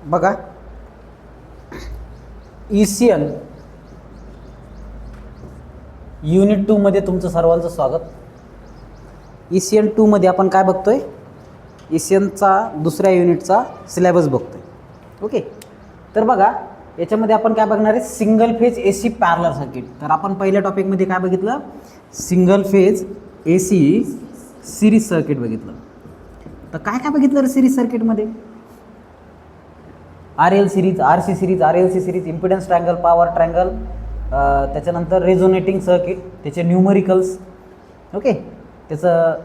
बघा, ECN unit 2 मध्ये तुमचं सर्वांचं स्वागत. ECN 2 मध्ये आपण काय बघतोय? ECNचा दुसऱ्या युनिटचा सिलेबस बघतोय. ओके, तर बघा याच्यामध्ये आपण काय बघणार आहे? Single phase AC parallel circuit. तर आपण पहिल्या टॉपिकमध्ये काय बघितलं? Single phase AC series circuit बघितलं. तर काय काय बघितलं रे सिरीज सर्किटमध्ये? RL series, RC series, RLC series, impedance triangle, power triangle, त्याच्यानंतर रेझोनेटिंग सर्किट, त्याचे न्यूमरिकल्स. ओके, त्याचं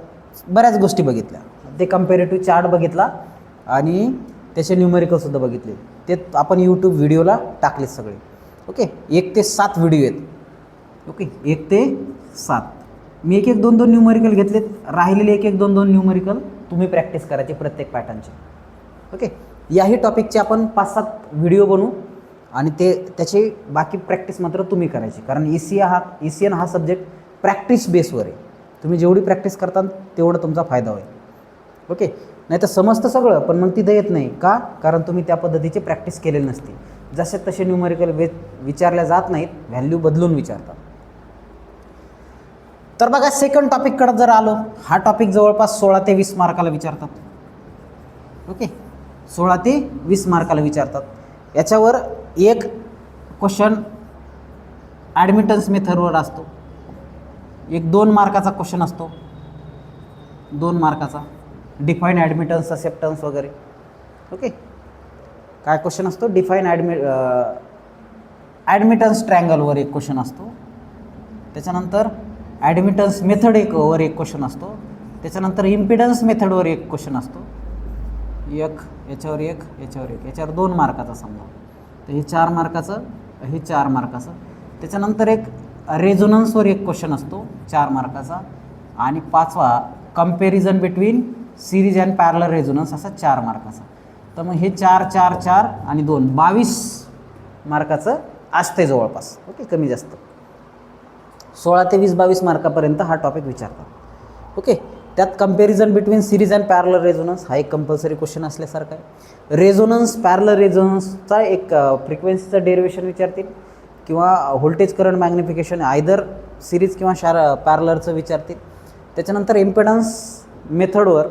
बऱ्याच गोष्टी बघितल्या. ते कंपॅरेटिव्ह चार्ट बघितला आणि त्याचे न्यूमरिकलसुद्धा बघितले. ते आपण यूट्यूब व्हिडिओला टाकले सगळे. ओके, 1 ते 7 व्हिडिओ आहेत. ओके, 1 ते 7 मी एक 2 न्यूमरिकल घेतलेत. राहिलेले 1 2 न्यूमरिकल तुम्ही प्रॅक्टिस करायचे प्रत्येक पॅटर्नचे. ओके, याही टॉपिकचे आपण 5-7 व्हिडिओ बनवू आणि त्याची बाकी प्रॅक्टिस मात्र तुम्ही करायची. कारण ECN हा सब्जेक्ट प्रॅक्टिस बेसवर आहे. तुम्ही जेवढी प्रॅक्टिस करता तेवढं तुमचा फायदा होईल. ओके, नाही तर समजतं सगळं पण मग तिथं येत नाही का? कारण तुम्ही त्या पद्धतीची प्रॅक्टिस केलेली नसते. जसे तसे न्यूमरिकल विचारल्या जात नाहीत, व्हॅल्यू बदलून विचारतात. तर बघा सेकंड टॉपिककडे जर आलो, हा टॉपिक जवळपास 16 ते 20 मार्काला विचारतात. ओके, 16 ते 20 मार्काला विचारतात. याच्यावर एक क्वेश्चन ॲडमिटन्स मेथडवर असतो, एक 2 मार्काचा क्वेश्चन असतो, 2 मार्काचा डिफाईन ॲडमिटन्स, असेप्टन्स वगैरे. ओके, काय क्वेश्चन असतो? डिफाईन ॲडमिटन्स ट्रायंगलवर एक क्वेश्चन असतो. त्याच्यानंतर ॲडमिटन्स मेथड वर एक क्वेश्चन असतो. त्याच्यानंतर इम्पिडन्स मेथडवर एक क्वेश्चन असतो. याच्यावर एक, याच्यावर 2 मार्काचा समजा. तर हे 4 मार्काचं, हे 4 मार्काचं. त्याच्यानंतर एक रेझोनन्सवर एक क्वेश्चन असतो 4 मार्काचा. आणि 5वा comparison between series and parallel resonance, असा 4 मार्काचा. तर मग हे 4 4 4 आणि 2 22 मार्काचं असते जवळपास. ओके, कमी जास्त 16 ते 22 मार्कापर्यंत हा टॉपिक विचारतात. ओके, त्यात comparison between series and parallel resonance हा एक कंपल्सरी क्वेश्चन असल्यासारखा आहे. रेझोनन्स, पॅरलल रेझोनन्सचा एक फ्रिक्वेन्सीचं डेरिवेशन विचारतील किंवा voltage current magnification either series किंवा पॅरलरचं विचारतील. त्याच्यानंतर इम्पिडन्स मेथडवर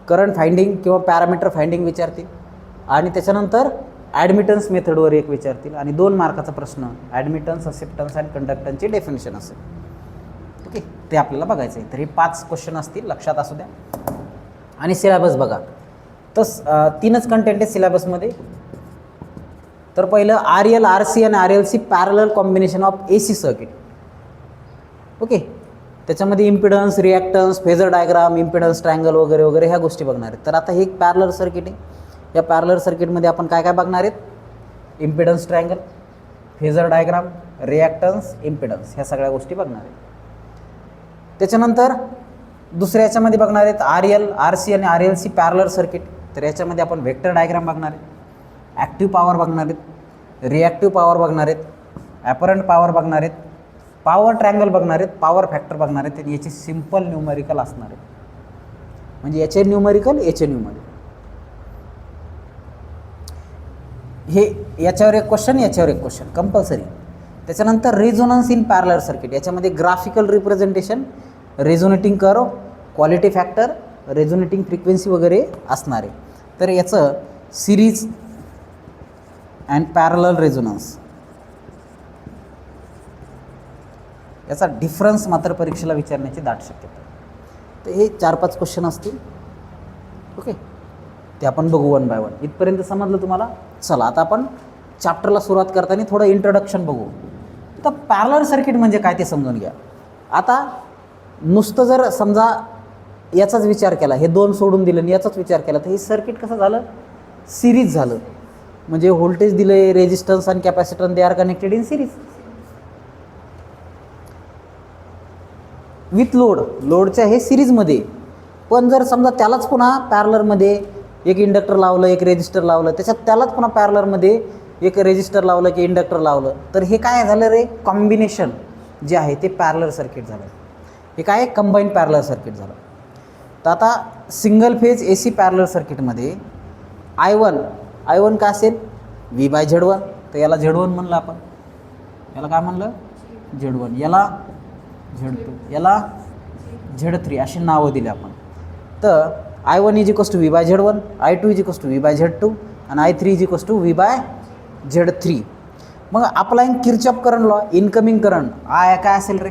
करंट फाइंडिंग किंवा पॅरामीटर फाइंडिंग विचारतील. आणि त्याच्यानंतर ॲडमिटन्स मेथडवर एक विचारतील. आणि 2 मार्काचा प्रश्न ॲडमिटन्स, असेप्टन्स अँड कंडक्टन्सची डेफिनेशन असेल. ओके, ते आपल्याला बघायचं आहे. तर हे 5 क्वेश्चन असतील, लक्षात असू द्या. आणि सिलेबस बघा, तर 3च कंटेंट आहे सिलेबसमध्ये. तर पहिलं RL, RC आणि RLC parallel combination of AC circuit. Okay, त्याच्यामध्ये impedance, reactance, phasor diagram, impedance triangle वगैरे वगैरे ह्या गोष्टी बघणार आहेत. तर आता हे एक पॅरलल सर्किट आहे. या पॅरलल सर्किटमध्ये आपण काय काय बघणार आहेत? Impedance triangle, phasor diagram, reactance, impedance, ह्या सगळ्या गोष्टी बघणार आहेत. त्याच्यानंतर दुसऱ्या याच्यामध्ये बघणार आहेत RL, RC आणि RLC पॅरलल सर्किट. तर याच्यामध्ये आपण व्हेक्टर डायग्राम बघणार आहेत, ॲक्टिव्ह पॉवर बघणार आहेत, रिॲक्टिव्ह पॉवर बघणार आहेत, ॲपरंट पॉवर बघणार आहेत, पॉवर ट्रायंगल बघणार आहेत, पॉवर फॅक्टर बघणार आहेत. आणि याचे सिम्पल न्यूमरिकल असणार आहेत. म्हणजे याचे न्यूमरिकल, याचे न्यूमरिकल. हे याच्यावर एक क्वेश्चन, याच्यावर एक क्वेश्चन कंपल्सरी. त्याच्यानंतर रेझोनन्स इन पॅरलल सर्किट. याच्यामध्ये graphical representation, resonating curve, quality factor, resonating frequency वगैरे असणार आहे. तर याचं सिरीज अँड पॅरलल रेझोनन्स याचा डिफरन्स मात्र परीक्षेला विचारण्याची दाट शक्यता आहे. तर हे 4-5 क्वेश्चन असतील. ओके, ते आपण बघू 1 बाय 1. इथपर्यंत समजलं तुम्हाला? चला आता आपण चॅप्टरला सुरुवात करताना थोडं इंट्रोडक्शन बघू. तर पॅरलल सर्किट म्हणजे काय ते समजून घ्या. आता नुसतं जर समजा याचाच विचार केला, हे 2 सोडून दिलं आणि याचाच विचार केला, तर हे सर्किट कसं झालं? सिरीज झालं. म्हणजे व्होल्टेज दिले, रेजिस्टन्स आणि capacitance they are connected in series with लोडच्या हे सिरीजमध्ये. पण जर समजा त्यालाच पुन्हा पॅरलरमध्ये एक इंडक्टर लावलं, एक रेजिस्टर लावलं, त्याच्यात त्यालाच पुन्हा पॅरलरमध्ये एक रेजिस्टर लावलं की इंडक्टर लावलं, तर हे काय झालं रे? कॉम्बिनेशन जे आहे ते पॅरलल सर्किट झालं. हे काय? कंबाईंड पॅरलल सर्किट झालं. तर आता सिंगल फेज AC पॅरलल सर्किटमध्ये I1 I1 काय असेल V/Z1, तर याला Z1 म्हणलं आपण, याला काय म्हणलं Z1, याला Z2, याला Z3 अशी नावं दिली आपण. तर I1 is equals to V/Z1, I2 is equals to V/Z2 आणि I3 is equals to V/Z3. मग applying Kirchhoff current law, incoming current काय असेल रे,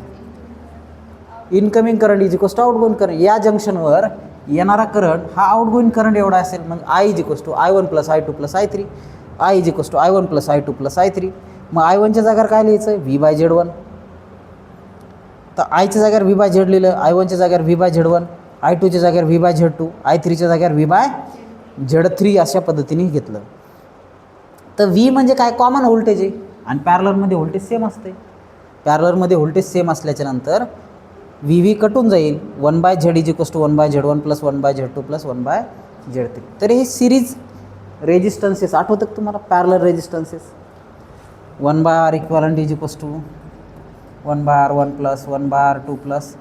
incoming current is equals to outgoing current. या जंक्शनवर येणारा करंट हा आउटगोइंग करंट एवढा असेल. मग I is equals to I1 plus I2 plus I3, I is equals to I1 plus I2 plus I3. मग I1च्या जागेवर काय लिहायचं V/Z1, तर आयच्या जागेवर V/Z लिहिलं, I1च्या जागेवर V/Z1, I2च्या जागेवर V/Z2, I3च्या जागेवर V/Z3 अशा पद्धतीने घेतलं. तर V म्हणजे काय, कॉमन व्होल्टेज आहे आणि पॅरलरमध्ये व्होल्टेज सेम असते. पॅरलरमध्ये व्होल्टेज सेम असल्याच्यानंतर VV कटून जाईल. 1/Z is equals to 1/Z1 plus 1/Z2 plus 1/Z3. तर हे सिरीज रेजिस्टन्सेस आठवतं का तुम्हाला, parallel resistances. 1/R equivalent is equals to 1/R1 plus 1/R2 plus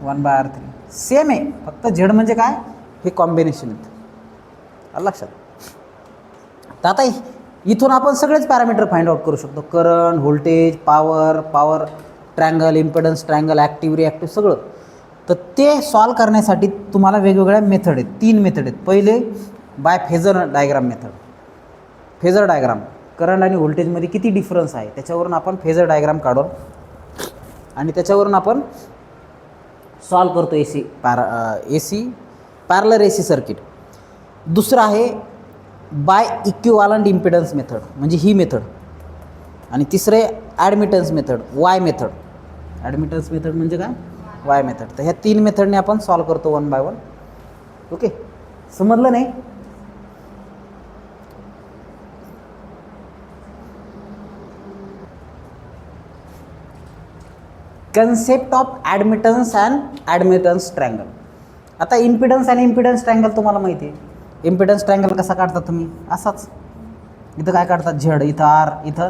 1/R3. Same आहे, फक्त Z म्हणजे काय, हे कॉम्बिनेशन आहेत. आलं लक्षात. तर आता इथून आपण सगळेच पॅरामीटर फाइंड आउट करू शकतो, current, voltage, power triangle, impedance triangle, active reactive सगळं. तर ते सॉल्व करण्यासाठी तुम्हाला वेगवेगळ्या मेथड आहेत, 3 मेथड आहेत. पहिले by phasor diagram method. Phasor diagram, current आणि व्होल्टेजमध्ये किती डिफरन्स आहे त्याच्यावरून आपण फेजर डायग्राम काढून आणि त्याच्यावरून आपण सॉल्व करतो पॅरलर AC सर्किट. दुसरं आहे बाय इक्विव्हॅलंट इम्पिडन्स मेथड, म्हणजे ही मेथड. आणि तिसरे ॲडमिटन्स मेथड, वाय मेथड. ॲडमिटन्स मेथड म्हणजे काय, वाय मेथड. तर ह्या 3 मेथडने आपण सॉल्व करतो 1 बाय 1. ओके, समजलं नाही. Concept of admittance and admittance triangle. आता इम्पिडन्स आणि इम्पिडन्स ट्रँगल तुम्हाला माहिती आहे. इम्पिडन्स ट्रँगल कसा काढता तुम्ही, असाच. इथं काय काढतात Z, इथं R, इथं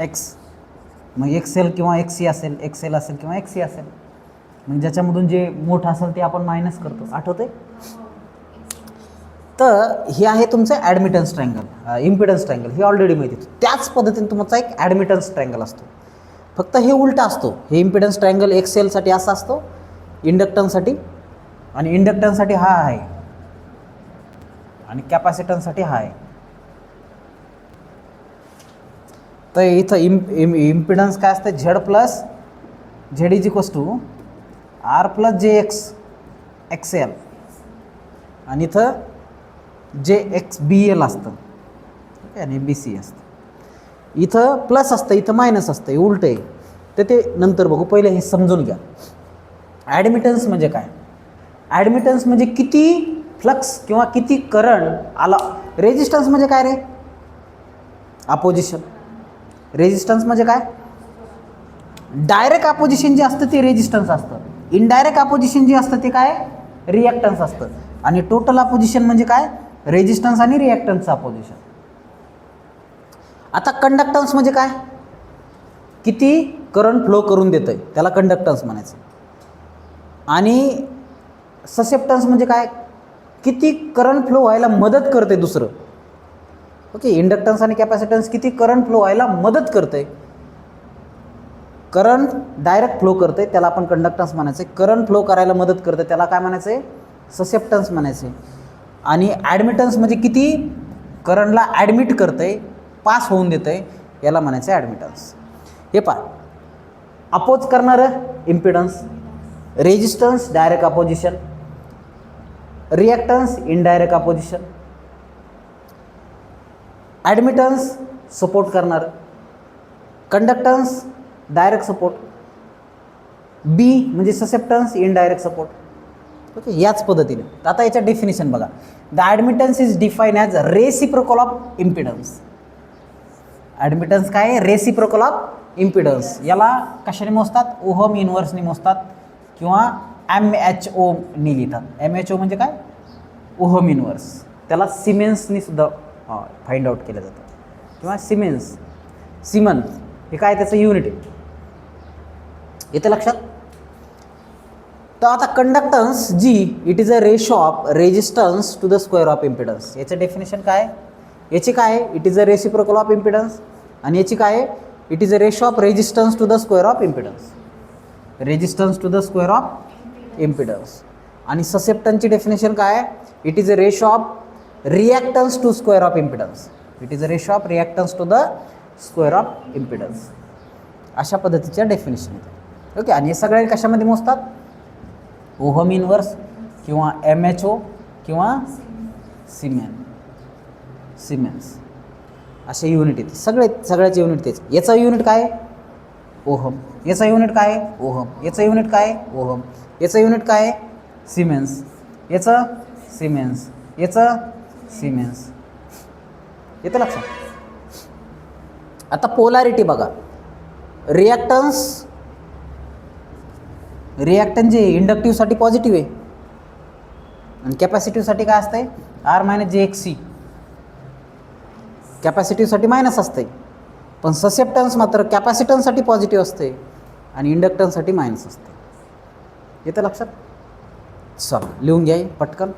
X. मग XL किंवा XC असेल, XL असेल किंवा XC असेल. मग ज्याच्यामधून जे मोठं असेल ते आपण मायनस करतो, आठवते. तर हे आहे तुमचं ॲडमिटन्स ट्रँगल. इम्पिडन्स ट्रँगल हे ऑलरेडी माहिती आहे. त्याच पद्धतीने तुमचा एक ॲडमिटन्स ट्रँगल असतो, फक्त हे उलटा असतो. हे इम्पिडन्स ट्रँगल XLसाठी असा असतो, इंडक्टन्ससाठी, आणि इंडक्टन्ससाठी हा आहे आणि कॅपॅसिटन्ससाठी हा आहे. तर इथं इम्पिडन्स काय असतं, Z is equals to R plus JX XL, आणि इथं JXBL असतं आणि BC असतं. इथं प्लस असतं, इथं मायनस असतं, हे उलटं आहे. तर ते नंतर बघू, पहिले हे समजून घ्या. ॲडमिटन्स म्हणजे काय, ॲडमिटन्स म्हणजे किती फ्लक्स किंवा किती करंट आला. रेजिस्टन्स म्हणजे काय रे, अपोजिशन. रेजिस्टन्स म्हणजे काय, डायरेक्ट अपोजिशन जे असतं ते रेजिस्टन्स असतं, इनडायरेक्ट अपोजिशन जे असतं ते काय, रिॲक्टन्स असतं. आणि टोटल अपोजिशन म्हणजे काय, रेजिस्टन्स आणि रिॲक्टन्सचं अपोजिशन. आता कंडक्टन्स म्हणजे काय, किती करंट फ्लो करून देतं आहे त्याला कंडक्टन्स म्हणायचं. आणि ससेप्टन्स म्हणजे काय, किती करंट फ्लो व्हायला मदत करते दुसरं. ओके, इंडक्टन्स आणि कॅपॅसिटन्स किती करंट फ्लो व्हायला मदत करते. करंट डायरेक्ट फ्लो करते त्याला आपण कंडक्टन्स म्हणायचं. करंट फ्लो करायला मदत करते त्याला काय म्हणायचं आहे, ससेप्टन्स म्हणायचे. आणि ॲडमिटन्स म्हणजे किती करंटला ॲडमिट करते, पास होऊन देते, याला म्हणायचं आहे ॲडमिटन्स. हे पहा, अपोज करणारं impedance, resistance direct opposition, reactance indirect opposition, admittance support करणारं, कंडक्टन्स डायरेक्ट सपोर्ट, बी म्हणजे ससेप्टन्स इनडायरेक्ट सपोर्ट. ओके, याच पद्धतीने. आता याच्या डेफिनेशन बघा. The admittance is define as reciprocal of impedance. Admittance काय आहे, रेसिप्रोकल ऑफ इम्पिडन्स. याला कशाने मोजतात, ओहम इनव्हर्सने मोजतात किंवा MHO ने लिहितात. MHO म्हणजे काय, ओहम इनव्हर्स. त्याला सिमेन्सनी सुद्धा फाइंड आउट केलं जातं किंवा सिमन्स हे काय त्याचं युनिट आहे. येते लक्षात. तर आता conductance G, it is a ratio of resistance to the square of impedance. याचं डेफिनेशन काय, याची काय आहे, it is a reciprocal of impedance. आणि याची काय आहे, it is a ratio of resistance to the square of impedance. Resistance to the square of impedance. आणि ससेप्टन्सची डेफिनेशन काय आहे, it is a ratio of reactance to square of impedance. It is a ratio of reactance to the square of impedance. अशा पद्धतीच्या definition आहेत. Okay. आणि हे सगळे कशामध्ये मोजतात, ओहम इनवर्स किंवा MHO किंवा सिमेन्स असे युनिट आहेत. सगळ्याचे युनिट तेच. याचा युनिट काय, ओहम. याचा युनिट काय, ओहम. याचं युनिट काय, ओहम. याचं युनिट काय, सिमेन्स. याचं सिमेन्स. याचं सिमेन्स. येतं लक्षात. आता पोलॅरिटी बघा. रिॲक्टन्स जे इंडक्टिव्हसाठी पॉझिटिव्ह आहे आणि कॅपॅसिटिव्हसाठी काय असतंय, R-jXc. कॅपॅसिटिव्हसाठी मायनस असते. पण ससेप्टन्स मात्र कॅपॅसिटन्ससाठी पॉझिटिव्ह असते आणि इंडक्टन्ससाठी मायनस असते. येतं लक्षात. चला लिहून घ्या पटकन.